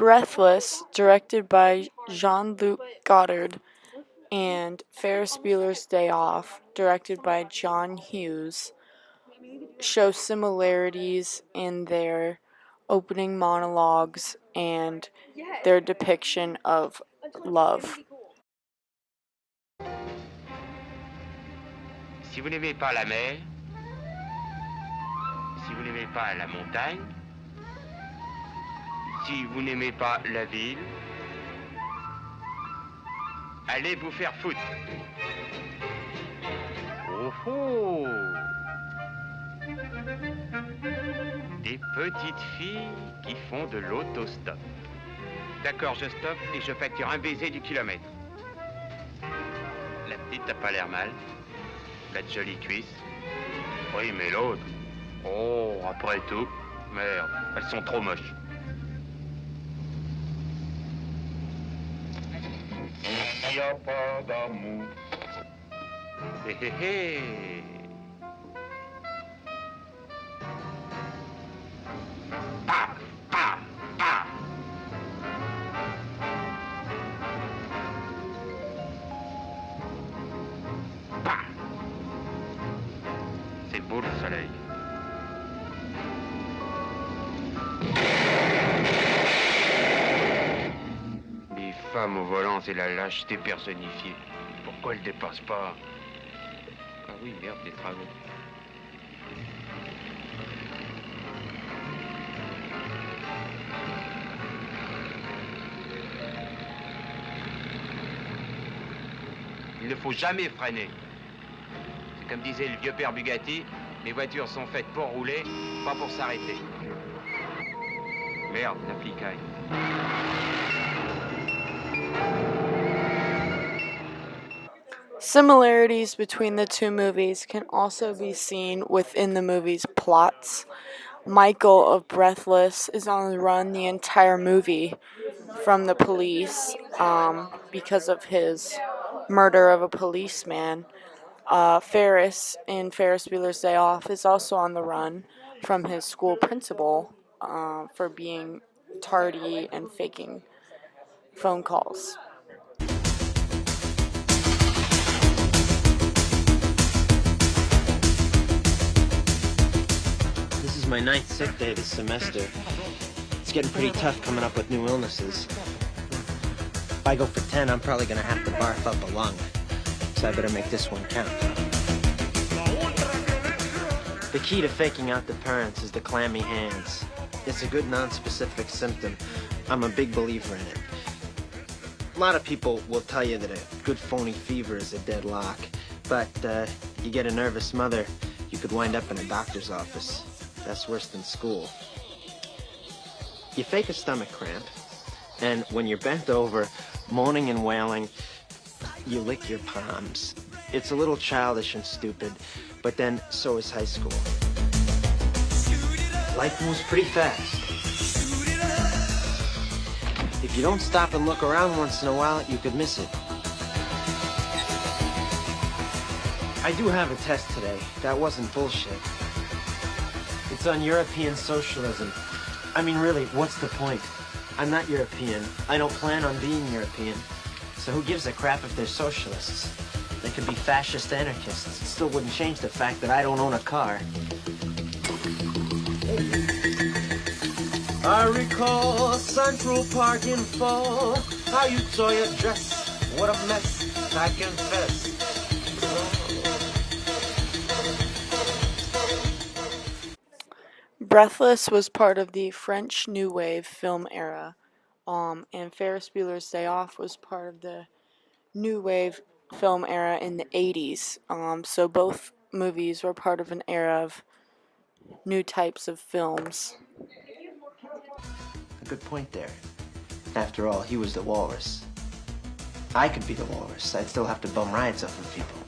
Breathless, directed by Jean-Luc Godard, and Ferris Bueller's Day Off, directed by John Hughes, show similarities in their opening monologues and their depiction of love. Si vous n'aimez pas la mer, si vous n'aimez pas la montagne, si vous n'aimez pas la ville, allez vous faire foutre. Oh oh! Des petites filles qui font de l'autostop. D'accord, je stoppe et je facture un baiser du kilomètre. La petite, t'as pas l'air mal. La de jolies cuisses. Oui, mais l'autre. Oh, après tout. Merde, elles sont trop moches. Il n'y a pas d'amour. Hé hé hé. Paf, paf, paf. Paf. C'est beau le soleil. Les femmes au volant, c'est la lâcheté personnifiée. Pourquoi elles dépassent pas? Ah oui, merde, des travaux. Il ne faut jamais freiner. C'est comme disait le vieux père Bugatti, les voitures sont faites pour rouler, pas pour s'arrêter. Merde, l'applicaille. Similarities between the two movies can also be seen within the movie's plots. Michael of Breathless is on the run the entire movie from the police because of his murder of a policeman. Ferris in Ferris Bueller's Day Off is also on the run from his school principal for being tardy and faking phone calls. This is my 9th sick day this semester. It's getting pretty tough coming up with new illnesses. If I go for 10, I'm probably gonna have to barf up a lung. So I better make this one count. The key to faking out the parents is the clammy hands. It's a good non-specific symptom. I'm a big believer in it. A lot of people will tell you that a good phony fever is a deadlock, but you get a nervous mother, you could wind up in a doctor's office. That's worse than school. You fake a stomach cramp, and when you're bent over, moaning and wailing, you lick your palms. It's a little childish and stupid, but then so is high school. Life moves pretty fast. If you don't stop and look around once in a while, you could miss it. I do have a test today. That wasn't bullshit. It's on European socialism. I mean, really, what's the point? I'm not European. I don't plan on being European. So who gives a crap if they're socialists? They could be fascist anarchists. It still wouldn't change the fact that I don't own a car. I recall Central Park in fall. How you tore your dress. What a mess, I confess. Breathless was part of the French New Wave film era, and Ferris Bueller's Day Off was part of the New Wave film era in the 80s. So both movies were part of an era of new types of films. A good point there. After all, he was the walrus. I could be the walrus. I'd still have to bum rides off of people.